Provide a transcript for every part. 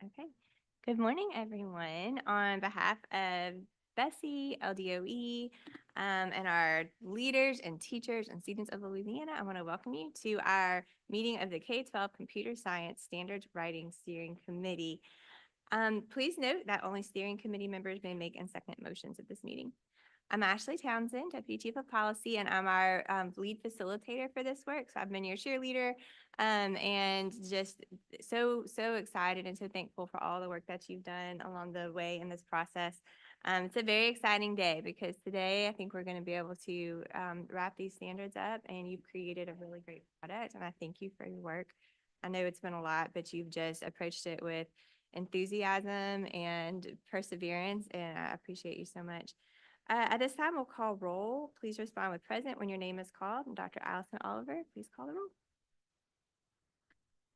Okay. Good morning, everyone. On behalf of Bessie, LDOE, and our leaders and teachers and students of Louisiana, I want to welcome you to our meeting of the K-12 Computer Science Standards Writing Steering Committee. Please note that only steering committee members may make and second motions at this meeting. I'm Ashley Townsend, Deputy Chief of Policy, and I'm our lead facilitator for this work. So I've been your cheerleader and just so excited and so thankful for all the work that you've done along the way in this process. It's a very exciting day because today I think we're going to be able to wrap these standards up, and you've created a really great product, and I thank you for your work. I know it's been a lot, but you've just approached it with enthusiasm and perseverance, and I appreciate you so much. At this time, we'll call roll. Please respond with present when your name is called. And Dr. Allison Oliver, please call the roll.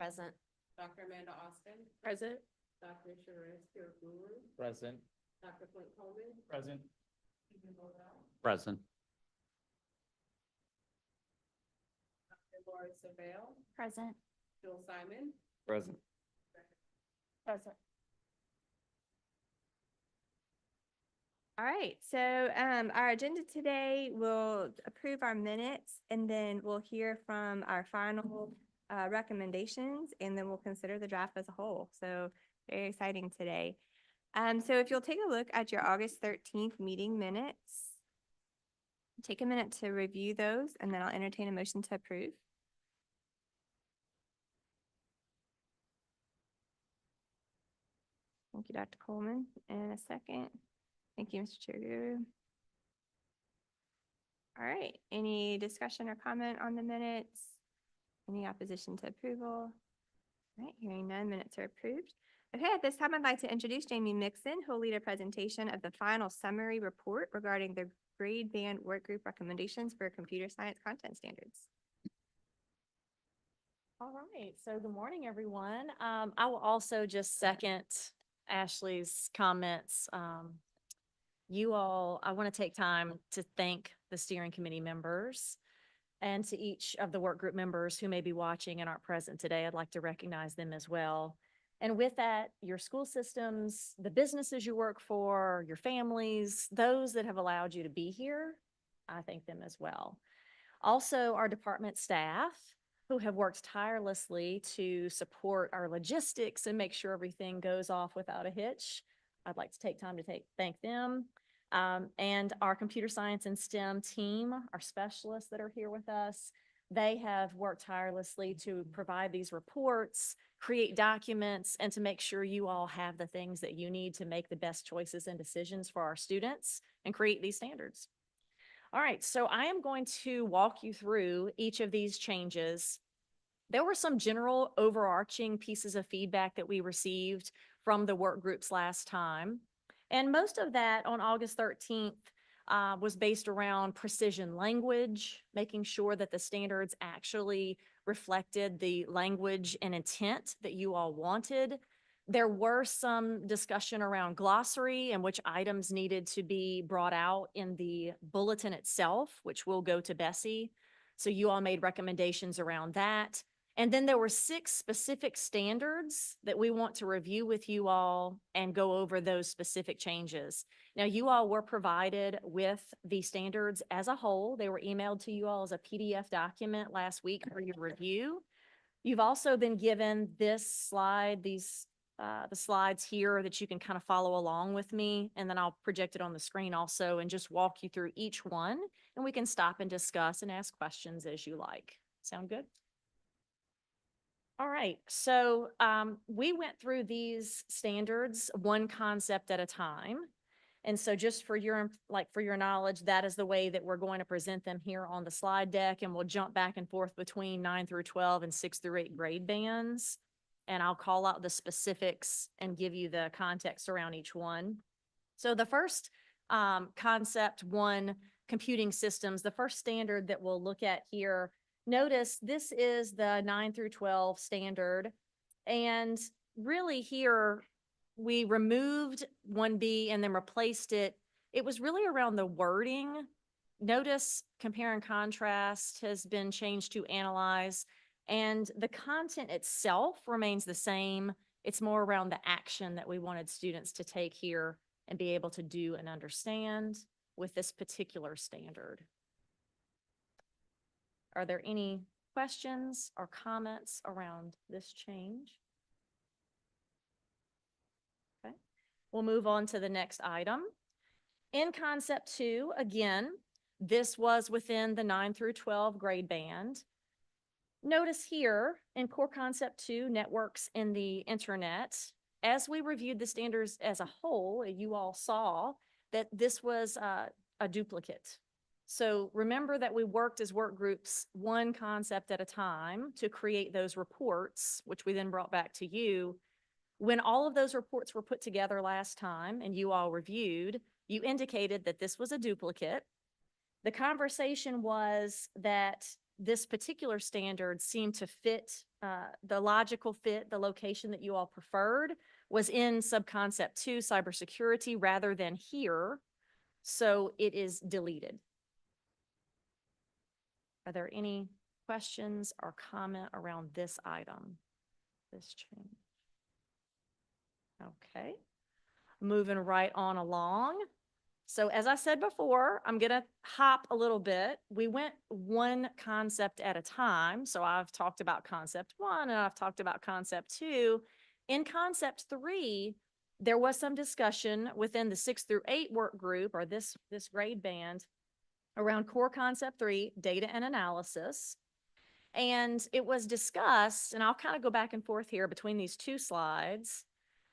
Present. Dr. Amanda Austin. Present. Dr. Sherez Brewer. Present. Dr. Flint Coleman. Present. Stephen Bowell. Present. Dr. Laura Savelle. Present. Jill Simon. Present. Present. All right, so our agenda today will approve our minutes, and then we'll hear from our final recommendations, and then we'll consider the draft as a whole. So very exciting today. So if you'll take a look at your August 13th meeting minutes, take a minute to review those, and then I'll entertain a motion to approve. Thank you, Dr. Coleman. And a second. Thank you, Mr. Chair. All right, any discussion or comment on the minutes? Any opposition to approval? All right, hearing none, minutes are approved. Okay, at this time, I'd like to introduce Jamie Mixon, who will lead a presentation of the final summary report regarding the grade band work group recommendations for computer science content standards. All right, so good morning, everyone. I will also just second Ashley's comments. I want to take time to thank the steering committee members and to each of the work group members who may be watching and aren't present today. I'd like to recognize them as well. And with that, your school systems, the businesses you work for, your families, those that have allowed you to be here, I thank them as well. Also, our department staff who have worked tirelessly to support our logistics and make sure everything goes off without a hitch. I'd like to take time to thank them. And our computer science and STEM team, our specialists that are here with us, they have worked tirelessly to provide these reports, create documents, and to make sure you all have the things that you need to make the best choices and decisions for our students and create these standards. All right, so I am going to walk you through each of these changes. There were some general overarching pieces of feedback that we received from the work groups last time. And most of that on August 13th was based around precision language, making sure that the standards actually reflected the language and intent that you all wanted. There were some discussion around glossary and which items needed to be brought out in the bulletin itself, which will go to Bessie. So you all made recommendations around that. And then there were 6 specific standards that we want to review with you all and go over those specific changes. Now, you all were provided with the standards as a whole. They were emailed to you all as a PDF document last week for your review. You've also been given this slide, the slides here that you can kind of follow along with me, and then I'll project it on the screen also and just walk you through each one, and we can stop and discuss and ask questions as you like. Sound good? All right, so we went through these standards one concept at a time. And so just for your knowledge, that is the way that we're going to present them here on the slide deck, and we'll jump back and forth between 9 through 12 and 6 through 8 grade bands. And I'll call out the specifics and give you the context around each one. So the first concept, one, computing systems, the first standard that we'll look at here. Notice this is the 9 through 12 standard, and really here we removed 1B and then replaced it. It was really around the wording. Notice compare and contrast has been changed to analyze, and the content itself remains the same. It's more around the action that we wanted students to take here and be able to do and understand with this particular standard. Are there any questions or comments around this change? Okay, we'll move on to the next item. In concept 2, again, this was within the 9 through 12 grade band. Notice here in core concept 2, networks in the internet, as we reviewed the standards as a whole, you all saw that this was a duplicate. So remember that we worked as work groups one concept at a time to create those reports, which we then brought back to you. When all of those reports were put together last time and you all reviewed, you indicated that this was a duplicate. The conversation was that this particular standard seemed to fit, the logical fit, the location that you all preferred was in subconcept 2, cybersecurity, rather than here. So it is deleted. Are there any questions or comment around this item, this change? Okay, moving right on along. So as I said before, I'm going to hop a little bit. We went one concept at a time. So I've talked about concept 1 and I've talked about concept 2. In concept 3, there was some discussion within the 6 through 8 work group, or this grade band, around core concept 3, data and analysis. And it was discussed, and I'll kind of go back and forth here between these two slides.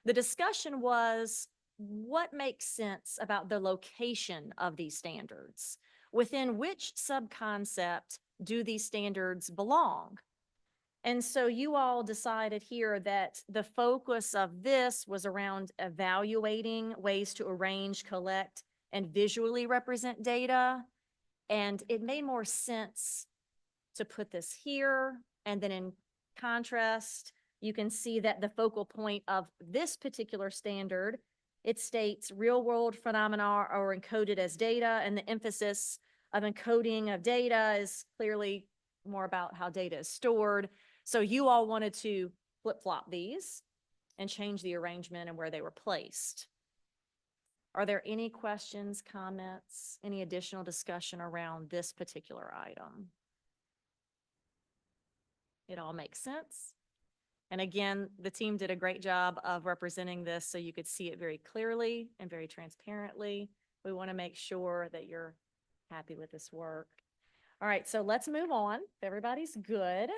The discussion was what makes sense about the location of these standards? Within which subconcept do these standards belong? And so you all decided here that the focus of this was around evaluating ways to arrange, collect, and visually represent data. And it made more sense to put this here. And then in contrast, you can see that the focal point of this particular standard, it states real world phenomena are encoded as data, and the emphasis of encoding of data is clearly more about how data is stored. So you all wanted to flip-flop these and change the arrangement and where they were placed. Are there any questions, comments, any additional discussion around this particular item? It all makes sense. And again, the team did a great job of representing this so you could see it very clearly and very transparently. We want to make sure that you're happy with this work. All right, so let's move on. If everybody's good,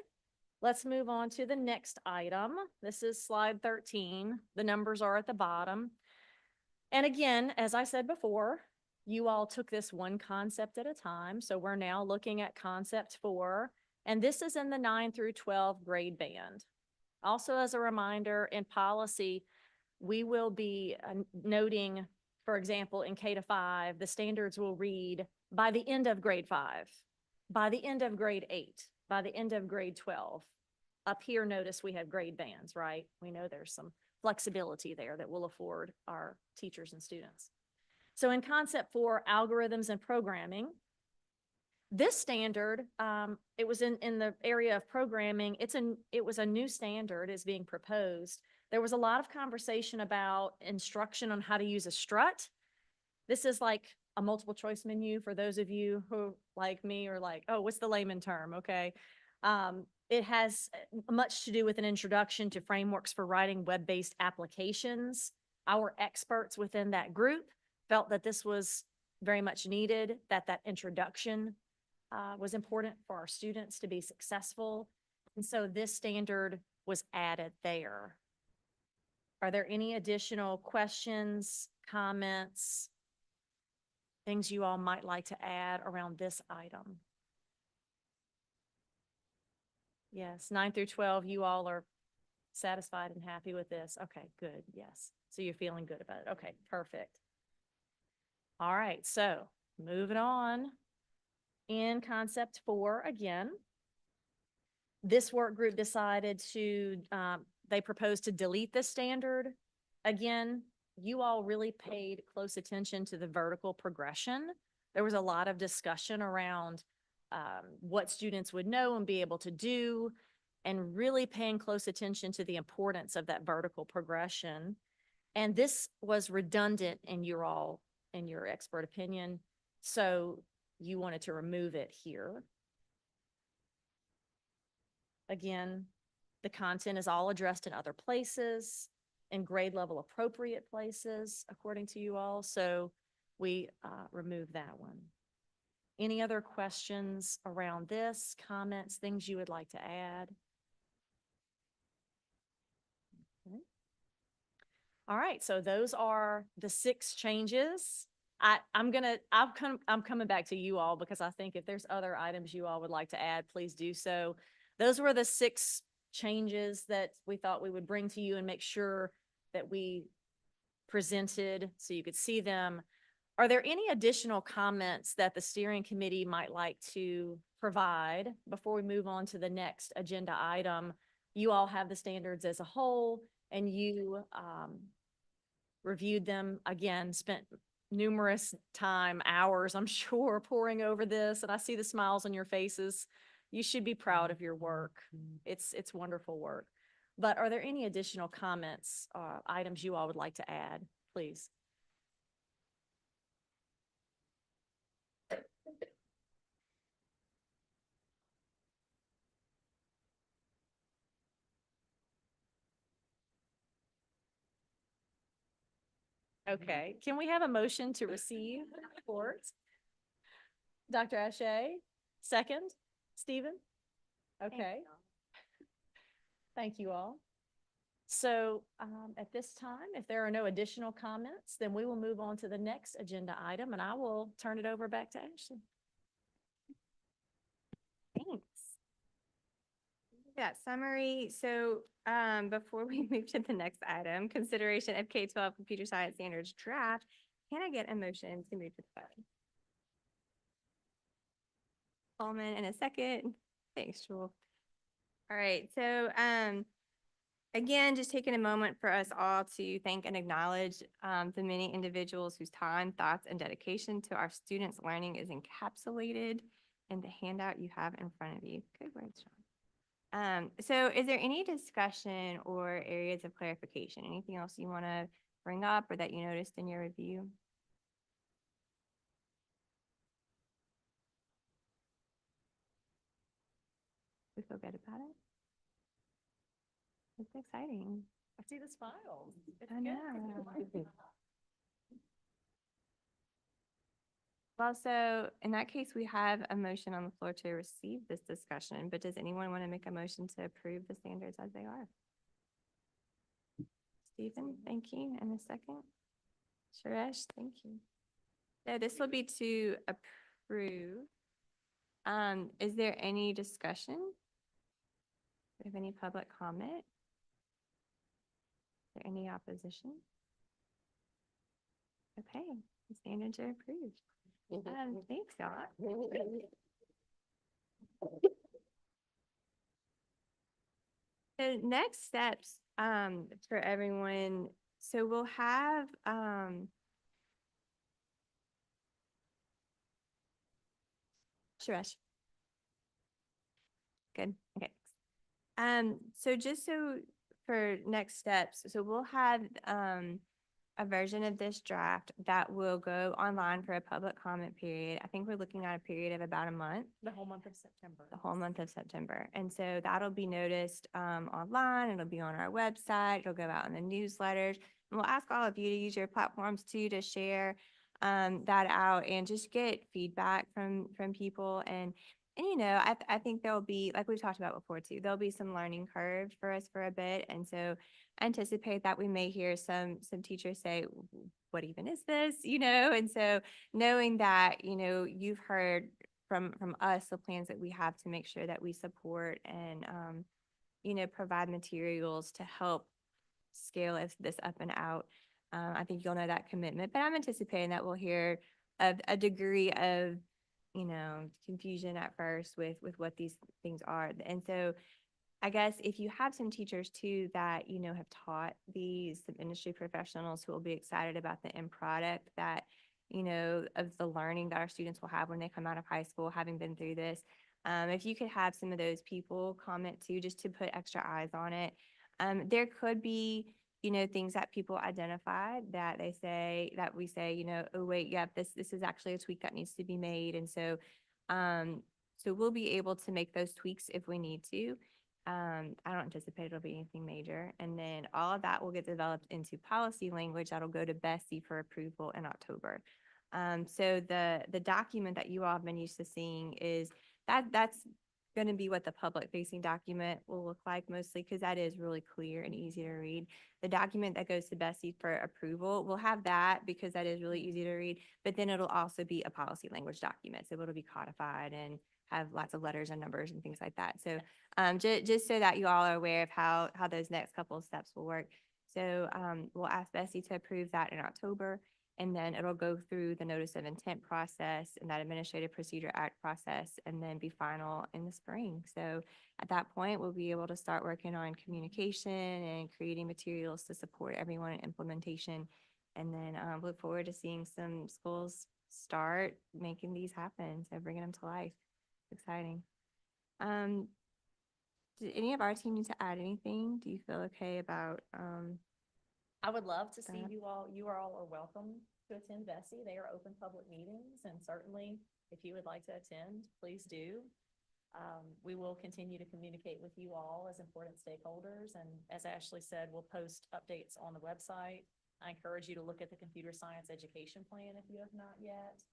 let's move on to the next item. This is slide 13. The numbers are at the bottom. And again, as I said before, you all took this one concept at a time. So we're now looking at concept 4, and this is in the 9 through 12 grade band. Also, as a reminder, in policy, we will be noting, for example, in K-5, the standards will read by the end of grade 5, by the end of grade 8, by the end of grade 12. Up here, notice we have grade bands, right? We know there's some flexibility there that will afford our teachers and students. So in concept 4, algorithms and programming, this standard, it was in the area of programming. It was a new standard is being proposed. There was a lot of conversation about instruction on how to use a strut. This is like a multiple choice menu for those of you who, like me, are like, oh, what's the layman term? Okay. It has much to do with an introduction to frameworks for writing web-based applications. Our experts within that group felt that this was very much needed, that introduction was important for our students to be successful. And so this standard was added there. Are there any additional questions, comments, things you all might like to add around this item? Yes, 9 through 12, you all are satisfied and happy with this. Okay, good. Yes. So you're feeling good about it. Okay, perfect. All right, so moving on. In concept 4, again, this work group decided to, they proposed to delete the standard. Again, you all really paid close attention to the vertical progression. There was a lot of discussion around what students would know and be able to do. and really paying close attention to the importance of that vertical progression. And this was redundant in your expert opinion. So you wanted to remove it here. Again, the content is all addressed in other places, in grade level appropriate places, according to you all. So we remove that one. Any other questions around this, comments, things you would like to add? Okay. All right, so those are the 6 changes. I'm coming back to you all because I think if there's other items you all would like to add, please do so. Those were the 6 changes that we thought we would bring to you and make sure that we presented so you could see them. Are there any additional comments that the steering committee might like to provide before we move on to the next agenda item? You all have the standards as a whole, and you reviewed them again, spent numerous hours, I'm sure, poring over this, and I see the smiles on your faces. You should be proud of your work. It's wonderful work. But are there any additional comments, items you all would like to add, please? Okay, can we have a motion to receive the report? Dr. Ashe, second? Stephen? Okay. Thank you all. So at this time, if there are no additional comments, then we will move on to the next agenda item, and I will turn it over back to Ashley. Thanks. That summary. So before we move to the next item, consideration of K-12 computer science standards draft, can I get a motion to move to the vote? Coleman in a second. Thanks, Jewel. All right, so again, just taking a moment for us all to thank and acknowledge the many individuals whose time, thoughts, and dedication to our students' learning is encapsulated in the handout you have in front of you. Good words, Sean. So is there any discussion or areas of clarification? Anything else you want to bring up or that you noticed in your review? We feel good about it? It's exciting. I see the smiles. I know. Well, so in that case, we have a motion on the floor to receive this discussion, but does anyone want to make a motion to approve the standards as they are? Stephen, thank you. And a second? Suresh, thank you. So this will be to approve. Is there any discussion? Do we have any public comment? Is there any opposition? Okay, the standards are approved. Thanks, Scott. So next steps for everyone. So we'll have Suresh. Good. Okay. So just so for next steps, so we'll have a version of this draft that will go online for a public comment period. I think we're looking at a period of about a month. The whole month of September. The whole month of September. And so that'll be noticed online. It'll be on our website. It'll go out in the newsletters. And we'll ask all of you to use your platforms too to share that out and just get feedback from people. And you know, I think there'll be, like we've talked about before too, there'll be some learning curve for us for a bit. And so I anticipate that we may hear some teachers say, what even is this? You know, and so knowing that, you know, you've heard from us the plans that we have to make sure that we support and, you know, provide materials to help scale this up and out. I think you'll know that commitment, but I'm anticipating that we'll hear a degree of, you know, confusion at first with what these things are. And so I guess if you have some teachers too that, you know, have taught these, some industry professionals who will be excited about the end product that, you know, of the learning that our students will have when they come out of high school, having been through this, If you could have some of those people comment too, just to put extra eyes on it. There could be, things that people identify that we say, oh, wait, yeah, this is actually a tweak that needs to be made. And so we'll be able to make those tweaks if we need to. I don't anticipate it'll be anything major. And then all of that will get developed into policy language that'll go to Bessie for approval in October. So the document that you all have been used to seeing is that's going to be what the public facing document will look like mostly, because that is really clear and easy to read. The document that goes to Bessie for approval will have that because that is really easy to read, but then it'll also be a policy language document. So it'll be codified and have lots of letters and numbers and things like that. So just so that you all are aware of how those next couple of steps will work. So we'll ask Bessie to approve that in October, and then it'll go through the notice of intent process and that Administrative Procedure Act process, and then be final in the spring. So at that point, we'll be able to start working on communication and creating materials to support everyone in implementation. And then look forward to seeing some schools start making these happen, so bringing them to life. Exciting. Did any of our team need to add anything? Do you feel okay about I would love to see that? you all. You all are welcome to attend Bessie. They are open public meetings, and certainly if you would like to attend, please do. We will continue to communicate with you all as important stakeholders, and as Ashley said, we'll post updates on the website. I encourage you to look at the computer science education plan if you have not yet.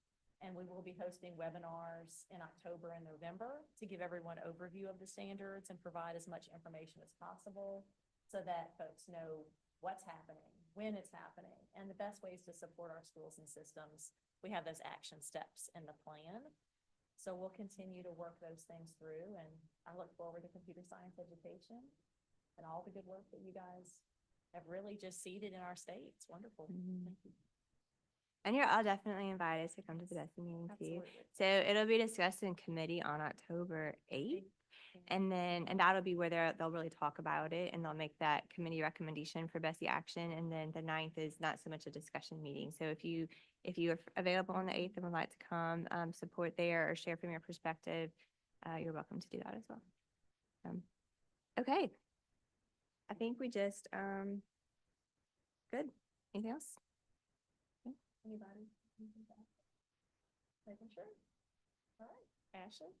And we will be hosting webinars in October and November to give everyone overview of the standards and provide as much information as possible so that folks know what's happening, when it's happening, and the best ways to support our schools and systems. We have those action steps in the plan. So we'll continue to work those things through, and I look forward to computer science education and all the good work that you guys have really just seeded in our state. It's wonderful. Mhm. Thank you. And you're all definitely invited to come to the Bessie meeting too. Absolutely. So it'll be discussed in committee on October 8th. And that'll be where they'll really talk about it, and they'll make that committee recommendation for Bessie action. And then the 9th is not so much a discussion meeting. So if you're available on the 8th and would like to come support there or share from your perspective, you're welcome to do that as well. Okay. I think we just good. Anything else? Anybody? Making sure. All right, Ashley,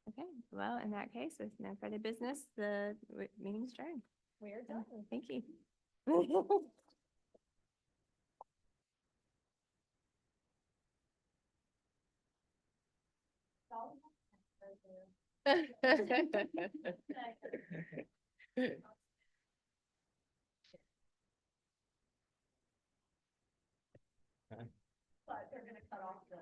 Okay, well, in that case, with no further business, the meeting's adjourned. we are done. Thank you. But they're gonna cut off the